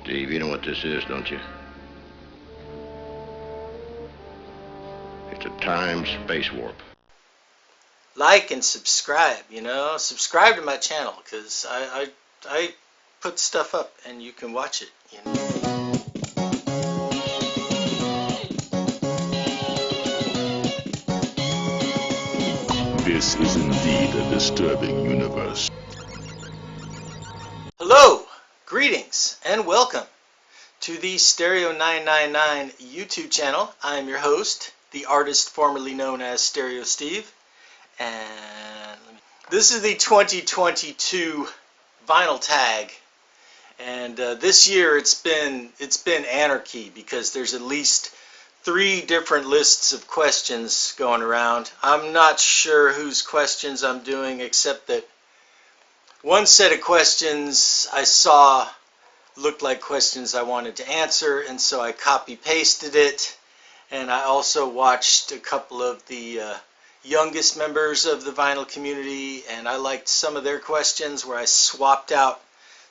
Steve, you know what this is, don't you? It's a time-space warp. Like and subscribe, subscribe to my channel, because I put stuff up and you can watch it, This is indeed a disturbing universe. Hello, greetings, and welcome to the Stereo 999 YouTube channel. I am your host, the artist formerly known as Stereo Steve, and this is the 2022 vinyl tag. And this year it's been anarchy, because there's at least 3 different lists of questions going around. I'm not sure whose questions I'm doing, except that one set of questions I saw looked like questions I wanted to answer, and so I copy pasted it. And I also watched a couple of the youngest members of the vinyl community, and I liked some of their questions, where I swapped out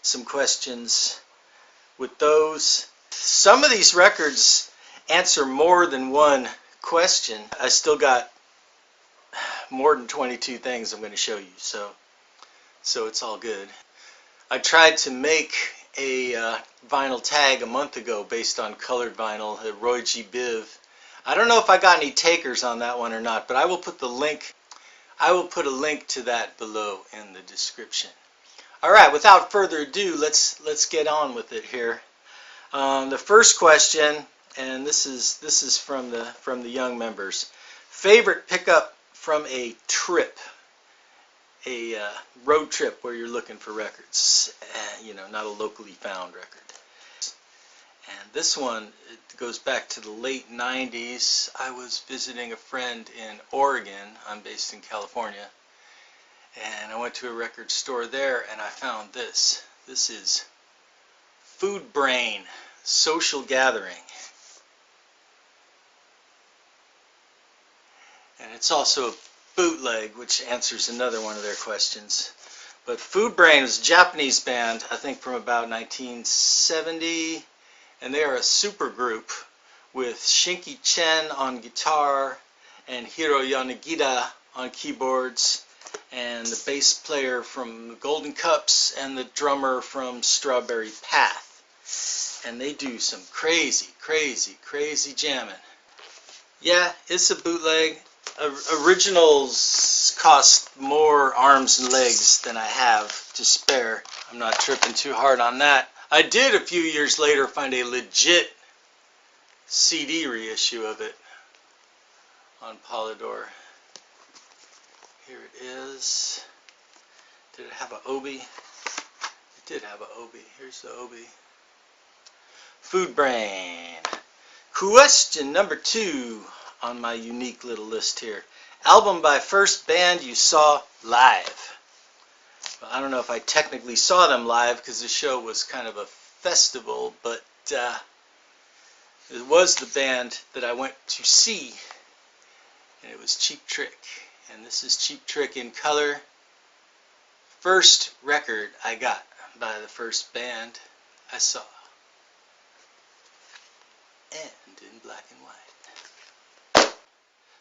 some questions with those. Some of these records answer more than one question. I still got more than 22 things I'm going to show you, so it's all good. I tried to make a vinyl tag a month ago based on colored vinyl at Roy G. Biv. I don't know if I got any takers on that one or not, but I will put the link. I will put a link to that below in the description. All right, without further ado, let's get on with it here. The first question, and this is from the young members. Favorite pickup from a trip, a road trip where you're looking for records, not a locally found record. And this one, it goes back to the late 90s. I was visiting a friend in Oregon. I'm based in California. And I went to a record store there, and I found this. This is Food Brain, Social Gathering. And it's also a bootleg, which answers another one of their questions. But Food Brain was a Japanese band, I think from about 1970, and they are a super group with Shinki Chen on guitar and Hiro Yanagida on keyboards, and the bass player from the Golden Cups and the drummer from Strawberry Path. And they do some crazy jamming. Yeah, it's a bootleg. Originals cost more arms and legs than I have to spare. I'm not tripping too hard on that. I did a few years later find a legit CD reissue of it on Polydor. Here it is. Did it have an Obi? It did have an Obi. Here's the Obi. Food Brain. Question number 2 on my unique little list here. Album by first band you saw live. Well, I don't know if I technically saw them live, because the show was kind of a festival, but it was the band that I went to see, and it was Cheap Trick. And this is Cheap Trick in color. First record I got by the first band I saw. And in black and white.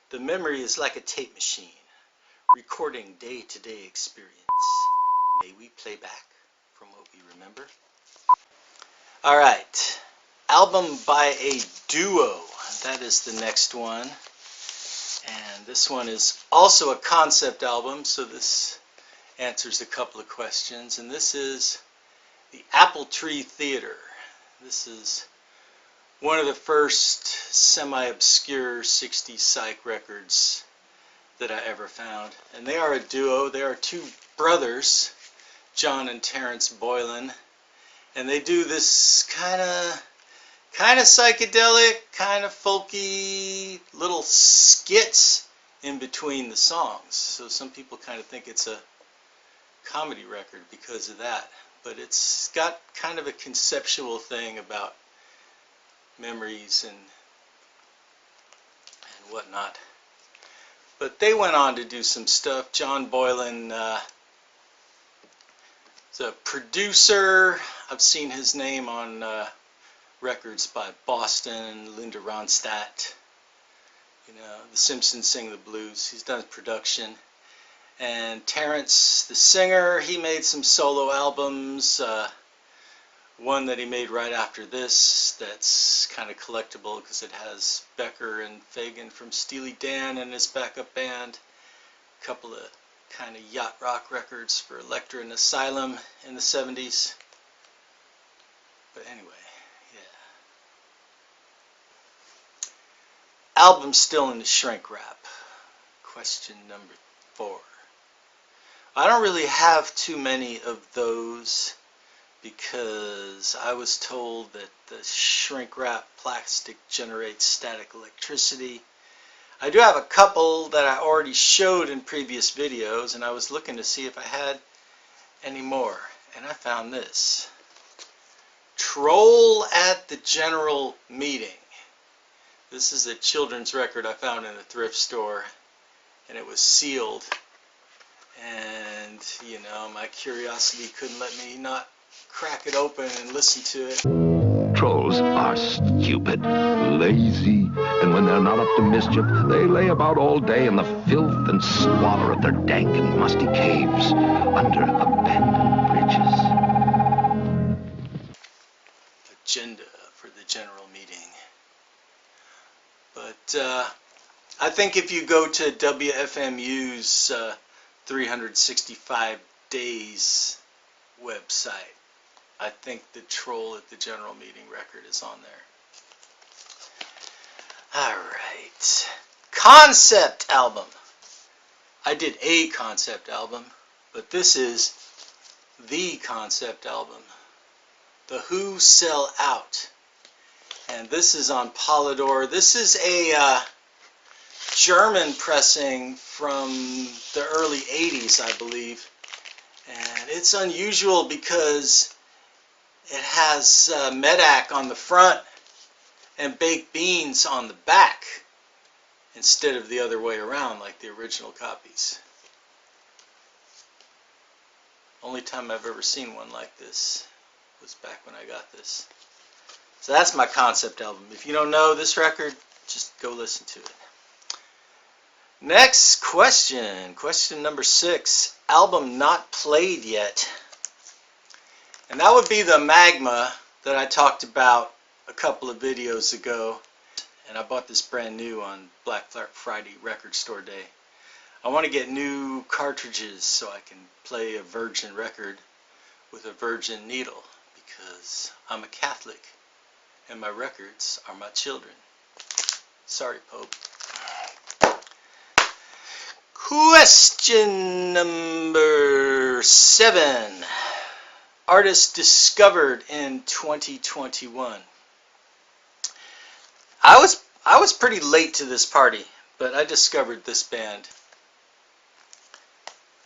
The memory is like a tape machine, recording day-to-day experience. May we play back from what we remember? Alright. Album by a duo. That is the next one. And this one is also a concept album, so this answers a couple of questions. And this is the Apple Tree Theater. This is one of the first semi-obscure 60s psych records that I ever found. And they are a duo. They are 2 brothers, John and Terrence Boylan. And they do this kind of psychedelic, kind of folky little skits in between the songs. So some people kind of think it's a comedy record because of that. But it's got kind of a conceptual thing about memories and whatnot. But they went on to do some stuff. John Boylan is a producer, I've seen his name on records by Boston, Linda Ronstadt, you know, The Simpsons Sing the Blues. He's done production. And Terrence, the singer, he made some solo albums. One that he made right after this that's kind of collectible because it has Becker and Fagan from Steely Dan and his backup band. A couple of kind of yacht rock records for Elektra and Asylum in the 70s. But anyway, yeah. Album still in the shrink wrap. Question number 4. I don't really have too many of those because I was told that the shrink wrap plastic generates static electricity. I do have a couple that I already showed in previous videos, and I was looking to see if I had any more, and I found this. Troll at the General Meeting. This is a children's record I found in a thrift store, and it was sealed, and you know, my curiosity couldn't let me not crack it open and listen to it. Trolls are stupid, lazy, and when they're not up to mischief, they lay about all day in the filth and squalor of their dank and musty caves under abandoned bridges. Agenda for the general meeting. But I think if you go to WFMU's 365 Days website, I think the Troll at the General Meeting record is on there. Alright. Concept album. I did a concept album, but this is the concept album. The Who Sell Out. And this is on Polydor. This is a German pressing from the early 80s, I believe. And it's unusual because it has Medak on the front and baked beans on the back instead of the other way around like the original copies. Only time I've ever seen one like this was back when I got this. So that's my concept album. If you don't know this record, just go listen to it. Next question. Question number 6. Album not played yet. And that would be the Magma that I talked about a couple of videos ago. And I bought this brand new on Black Friday Record Store Day. I want to get new cartridges so I can play a virgin record with a virgin needle, because I'm a Catholic and my records are my children. Sorry, Pope. Question number 7. Artist discovered in 2021. I was pretty late to this party, but I discovered this band.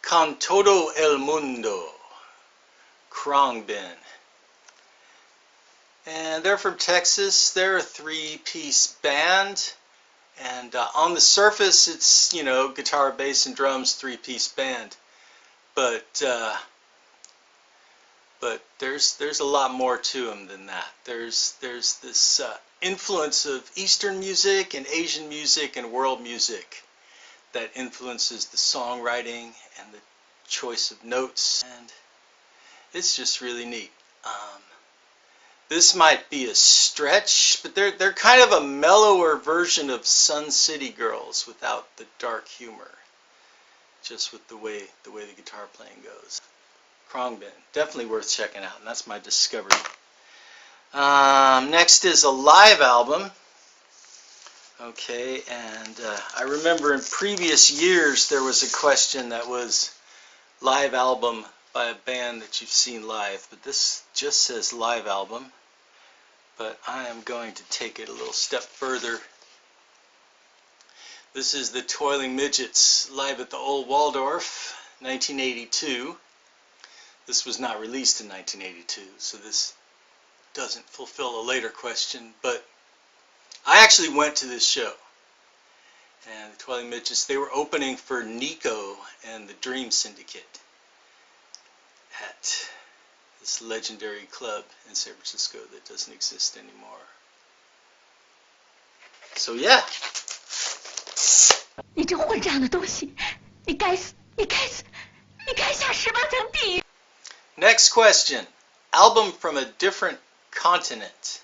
Con todo el mundo. Khruangbin. And they're from Texas. They're a 3-piece band. And on the surface, it's, you know, guitar, bass, and drums, 3-piece band. But there's a lot more to them than that. There's this influence of Eastern music and Asian music and world music that influences the songwriting and the choice of notes, and it's just really neat. This might be a stretch, but they're kind of a mellower version of Sun City Girls without the dark humor, just with the way the guitar playing goes. Khruangbin, definitely worth checking out, and that's my discovery. Next is a live album. Okay, and I remember in previous years there was a question that was live album by a band that you've seen live, but this just says live album. But I am going to take it a little step further. This is the Toiling Midgets live at the Old Waldorf, 1982. This was not released in 1982, so this doesn't fulfill a later question, but I actually went to this show. And the Toiling Midgets, they were opening for Nico and the Dream Syndicate at this legendary club in San Francisco that doesn't exist anymore. So yeah. 你这混账的东西，你该死，你该死，你该下18层地狱。 Next question. Album from a different continent.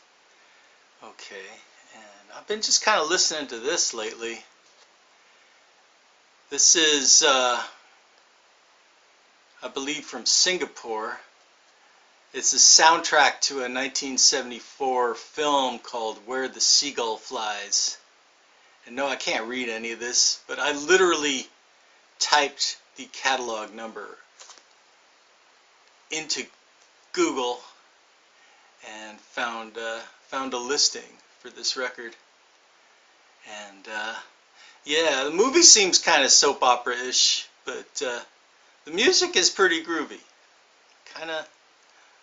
Okay, and I've been just kind of listening to this lately. This is, I believe, from Singapore. It's a soundtrack to a 1974 film called Where the Seagull Flies. And no, I can't read any of this, but I literally typed the catalog number into Google and found a listing for this record. And yeah, the movie seems kind of soap opera-ish, but the music is pretty groovy. Kind of,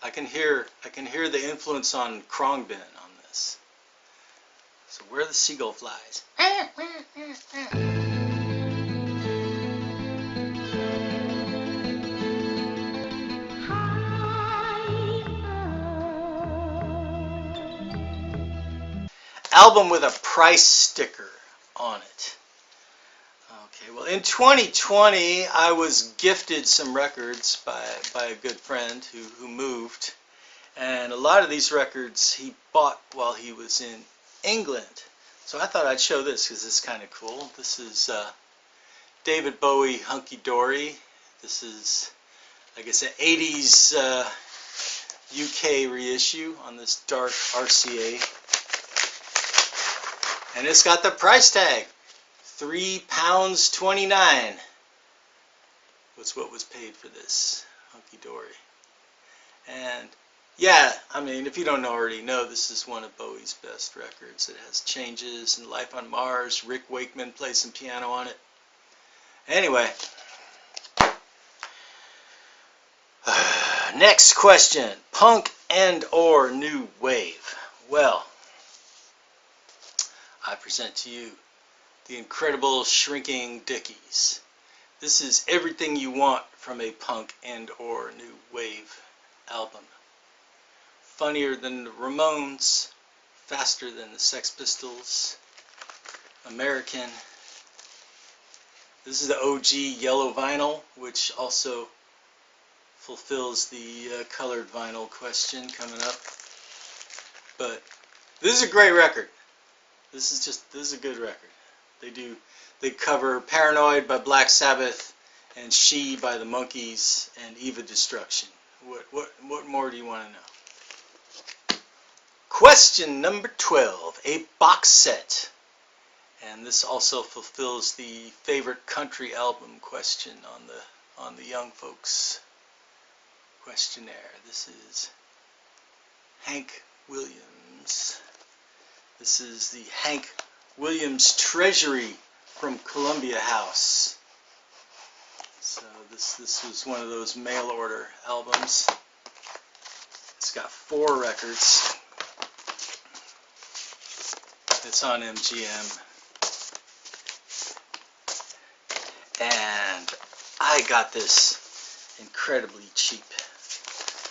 I can hear the influence on Khruangbin on this. So Where the Seagull Flies. Album with a price sticker on it. Okay, well, in 2020, I was gifted some records by a good friend who moved, and a lot of these records he bought while he was in England. So I thought I'd show this because it's kind of cool. This is David Bowie, Hunky Dory. This is, I guess, an 80s UK reissue on this dark RCA. And it's got the price tag, £3.29 was what was paid for this Hunky Dory. And yeah, I mean, if you don't already know, this is one of Bowie's best records. It has Changes and Life on Mars. Rick Wakeman plays some piano on it. Anyway, next question, punk and or new wave? Well, I present to you the incredible Shrinking Dickies. This is everything you want from a punk and or new wave album. Funnier than the Ramones, faster than the Sex Pistols, American. This is the OG yellow vinyl, which also fulfills the colored vinyl question coming up. But this is a great record. This is a good record. They cover Paranoid by Black Sabbath and She by the Monkees and Eva Destruction. What more do you want to know? Question number 12, a box set. And this also fulfills the favorite country album question on the young folks questionnaire. This is Hank Williams. This is the Hank Williams Treasury from Columbia House. So this was one of those mail order albums. It's got 4 records. It's on MGM. And I got this incredibly cheap.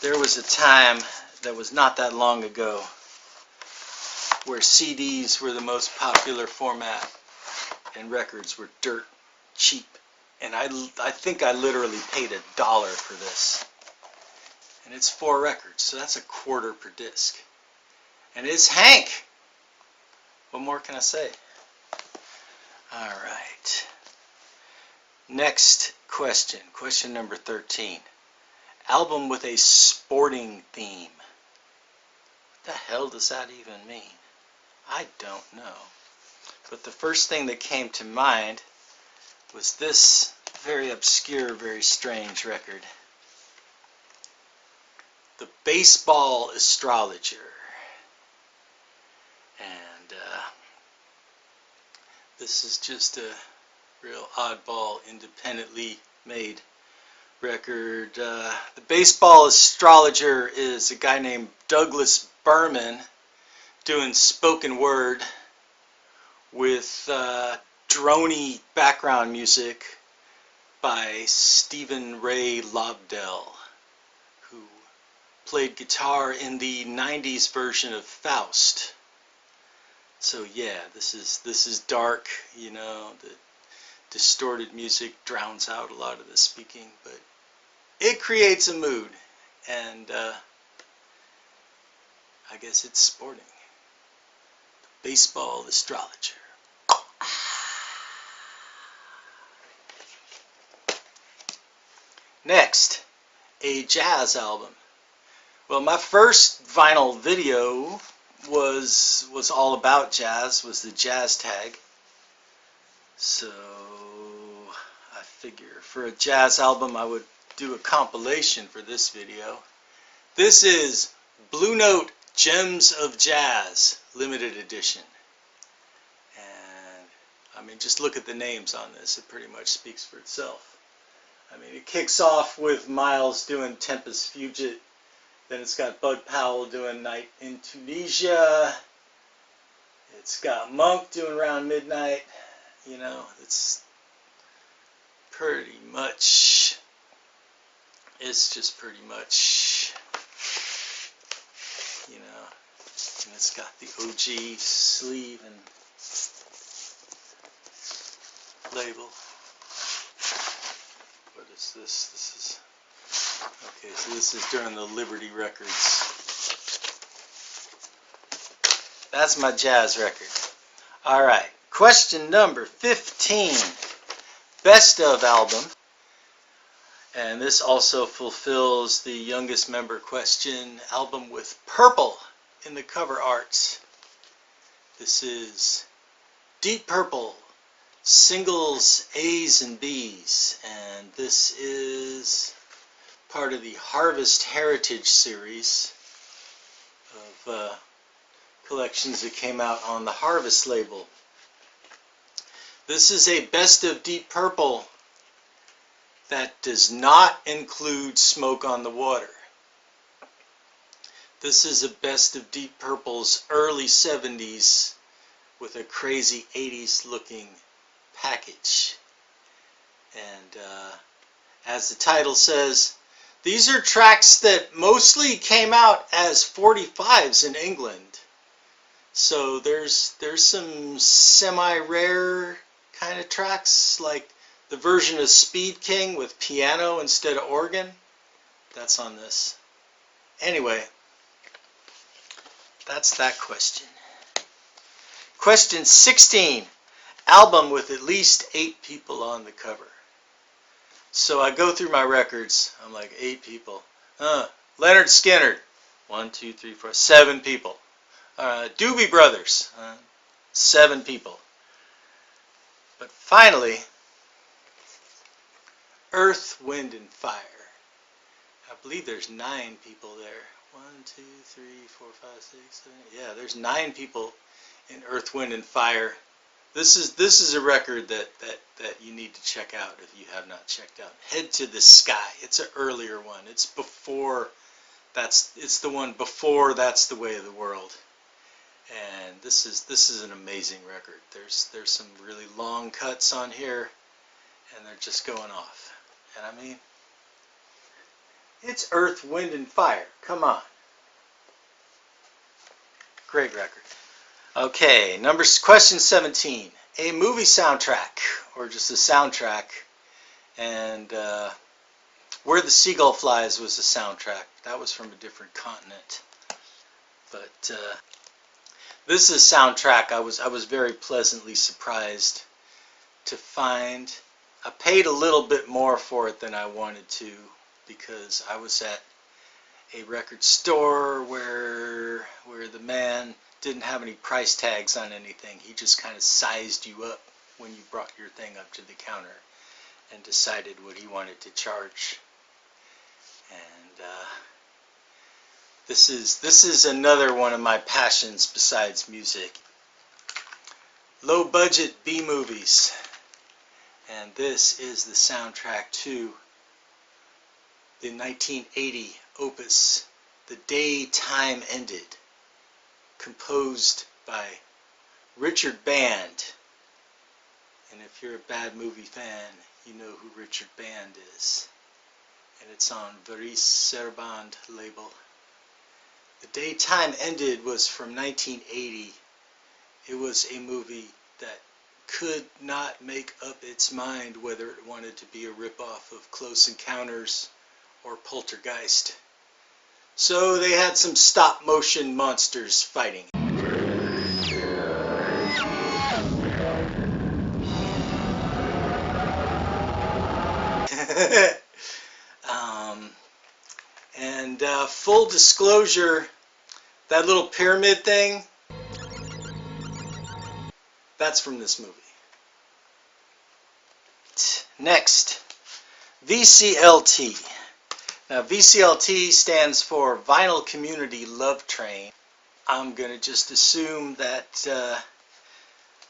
There was a time that was not that long ago where CDs were the most popular format and records were dirt cheap. And I think I literally paid $1 for this. And it's 4 records, so that's $1/4 per disc. And it's Hank. What more can I say? Alright. Next question. Question number 13. Album with a sporting theme. What the hell does that even mean? I don't know. But the first thing that came to mind was this very obscure, very strange record. The Baseball Astrologer. And this is just a real oddball, independently made record. The Baseball Astrologer is a guy named Douglas Berman doing spoken word with droney background music by Stephen Ray Lobdell, who played guitar in the 90s version of Faust. So yeah, this is dark, you know, the distorted music drowns out a lot of the speaking, but it creates a mood, and I guess it's sporting. The baseball astrologer. Next, a jazz album. Well, my first vinyl video was all about jazz, was the jazz tag. So I figure for a jazz album I would do a compilation for this video. This is Blue Note Gems of Jazz limited edition. And I mean, just look at the names on this, it pretty much speaks for itself. I mean, it kicks off with Miles doing Tempest Fugit. Then it's got Bud Powell doing Night in Tunisia. It's got Monk doing Round Midnight. You know, it's pretty much, it's just pretty much, you know, and it's got the OG sleeve and label. What is this? This is, okay, so this is during the Liberty Records. That's my jazz record. Alright, question number 15. Best of album. And this also fulfills the youngest member question, album with purple in the cover art. This is Deep Purple, singles A's and B's, and this is part of the Harvest Heritage series of collections that came out on the Harvest label. This is a best of Deep Purple that does not include Smoke on the Water. This is a best of Deep Purple's early 70s with a crazy 80s looking package. And as the title says, these are tracks that mostly came out as 45s in England. So there's some semi-rare kind of tracks, like the version of Speed King with piano instead of organ. That's on this. Anyway, that's that question. Question 16. Album with at least 8 people on the cover. So I go through my records. I'm like, 8 people. Leonard Skinner. 1, 2, 3, 4, 7 people. Doobie Brothers. 7 people. But finally, Earth, Wind, and Fire. I believe there's 9 people there. 1, 2, 3, 4, 5, 6, 7. Yeah, there's 9 people in Earth, Wind, and Fire. This is a record that you need to check out if you have not checked out. Head to the Sky. It's an earlier one. It's before it's the one before That's the Way of the World. And this is an amazing record. There's some really long cuts on here, and they're just going off. And I mean, it's Earth, Wind, and Fire. Come on. Great record. Okay, question 17. A movie soundtrack, or just a soundtrack. And Where the Seagull Flies was the soundtrack. That was from a different continent. But this is a soundtrack I was very pleasantly surprised to find. I paid a little bit more for it than I wanted to, because I was at a record store where the man didn't have any price tags on anything. He just kind of sized you up when you brought your thing up to the counter and decided what he wanted to charge. And this is another one of my passions besides music. Low budget B movies. And this is the soundtrack to the 1980 opus The Day Time Ended, composed by Richard Band. And if you're a bad movie fan, you know who Richard Band is. And it's on VCLT label. The Day Time Ended was from 1980. It was a movie that could not make up its mind whether it wanted to be a ripoff of Close Encounters or Poltergeist. So they had some stop motion monsters fighting. And full disclosure, that little pyramid thing, that's from this movie. Next, VCLT. Now, VCLT stands for Vinyl Community Love Train. I'm going to just assume that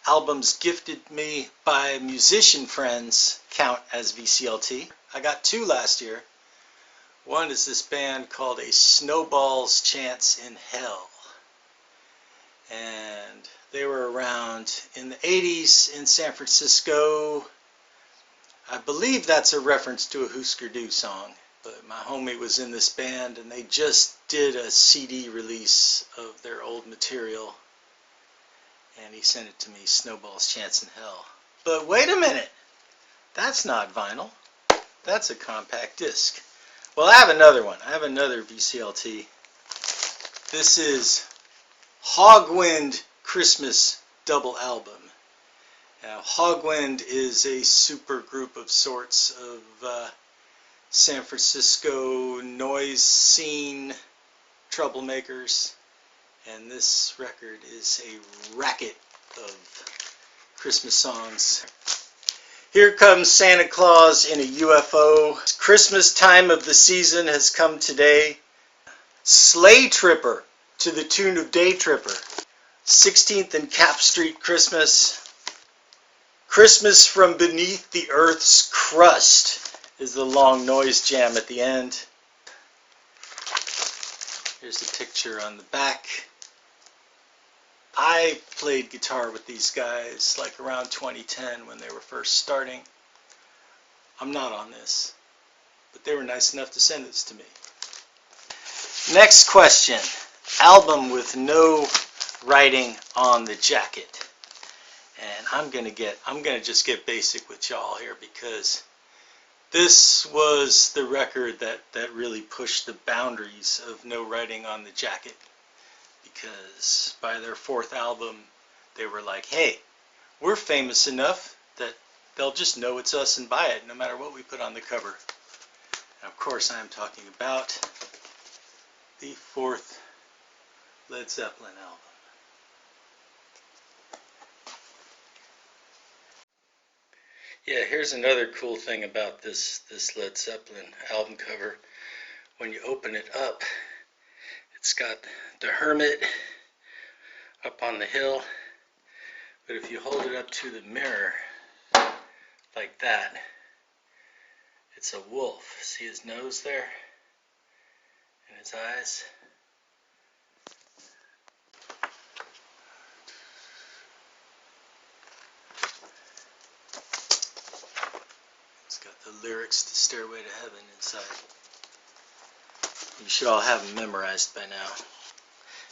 albums gifted me by musician friends count as VCLT. I got 2 last year. One is this band called A Snowball's Chance in Hell. And they were around in the 80s in San Francisco. I believe that's a reference to a Husker Du song. But my homie was in this band and they just did a CD release of their old material. And he sent it to me, Snowball's Chance in Hell. But wait a minute, that's not vinyl. That's a compact disc. Well, I have another one. I have another VCLT. This is Hogwind Christmas double album. Now, Hogwind is a super group of sorts of San Francisco noise scene troublemakers. And this record is a racket of Christmas songs. Here comes Santa Claus in a UFO. Christmas time of the season has come today. Sleigh Tripper to the tune of Day Tripper. 16th and Cap Street Christmas. Christmas from Beneath the Earth's Crust is the long noise jam at the end. Here's a picture on the back. I played guitar with these guys like around 2010 when they were first starting. I'm not on this, but they were nice enough to send this to me. Next question. Album with no writing on the jacket. And I'm gonna just get basic with y'all here because this was the record that really pushed the boundaries of no writing on the jacket. Because by their 4th album, they were like, hey, we're famous enough that they'll just know it's us and buy it no matter what we put on the cover. And of course, I'm talking about the 4th Led Zeppelin album. Yeah, here's another cool thing about this Led Zeppelin album cover. When you open it up, it's got the Hermit up on the hill, but if you hold it up to the mirror like that, it's a wolf. See his nose there and his eyes? It's got the lyrics to Stairway to Heaven inside. You should all have them memorized by now.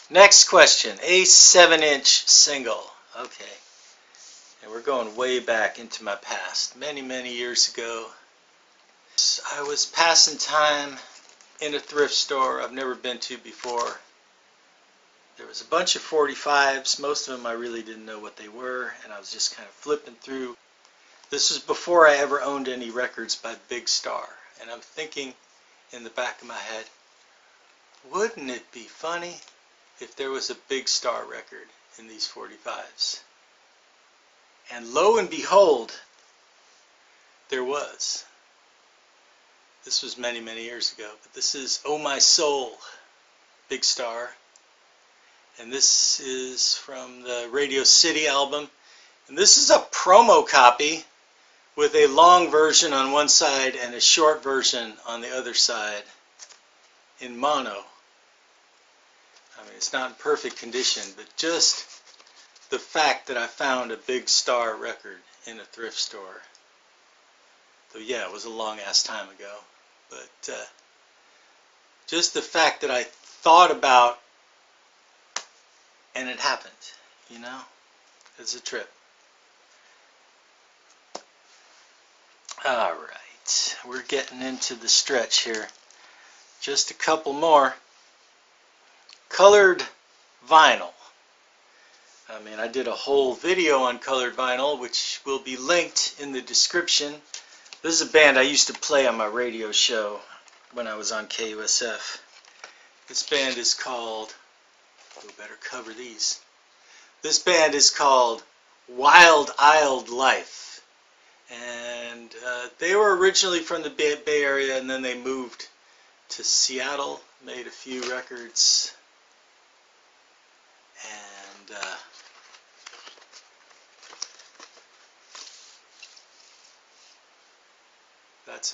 Next question. A 7-inch single. Okay. And we're going way back into my past. Many, many years ago. I was passing time in a thrift store I've never been to before. There was a bunch of 45s. Most of them I really didn't know what they were. And I was just kind of flipping through. This was before I ever owned any records by Big Star. And I'm thinking in the back of my head, wouldn't it be funny if there was a Big Star record in these 45s? And lo and behold, there was. This was many, many years ago, but this is Oh My Soul, Big Star. And this is from the Radio City album. And this is a promo copy with a long version on one side and a short version on the other side in mono. I mean, it's not in perfect condition, but just the fact that I found a Big Star record in a thrift store. So yeah, it was a long ass time ago, but just the fact that I thought about And it happened, you know. It's a trip. Alright, we're getting into the stretch here. Just a couple more. Colored vinyl. I mean, I did a whole video on colored vinyl, which will be linked in the description. This is a band I used to play on my radio show when I was on KUSF. This band is called, oh, better cover these. This band is called Wild Isle Life. And they were originally from the Bay Area, and then they moved to Seattle, made a few records. And that's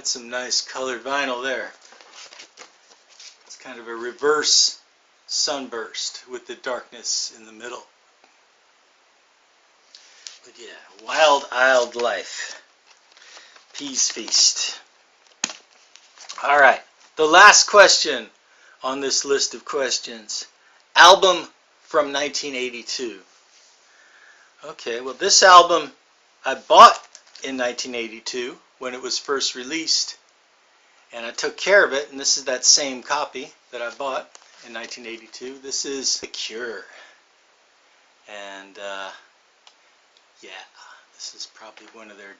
some nice colored vinyl there. It's kind of a reverse sunburst with the darkness in the middle. But yeah, Wild Isle Life. Peas Feast. Alright, the last question on this list of questions. Album from 1982. Okay, well, this album I bought in 1982 when it was first released, and I took care of it, and this is that same copy that I bought in 1982. This is The Cure, and yeah, this is probably one of their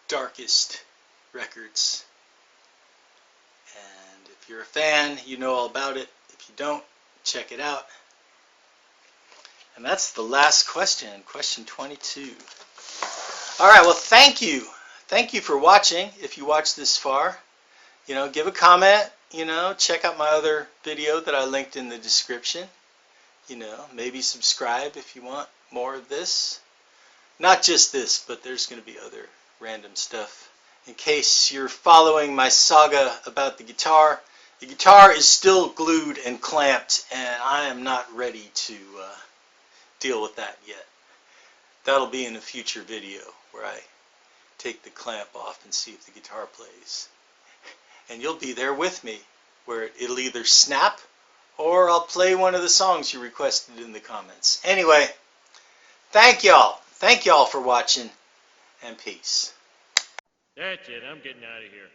darkest records, and if you're a fan, you know all about it. If you don't, check it out. And that's the last question, question 22. Alright, well, thank you. Thank you for watching. If you watched this far, you know, give a comment, you know, check out my other video that I linked in the description. You know, maybe subscribe if you want more of this. Not just this, but there's going to be other random stuff. In case you're following my saga about the guitar is still glued and clamped, and I am not ready to deal with that yet. That'll be in a future video where I take the clamp off and see if the guitar plays. And you'll be there with me, where it'll either snap or I'll play one of the songs you requested in the comments. Anyway, thank y'all. Thank y'all for watching, and peace. That's it. I'm getting out of here.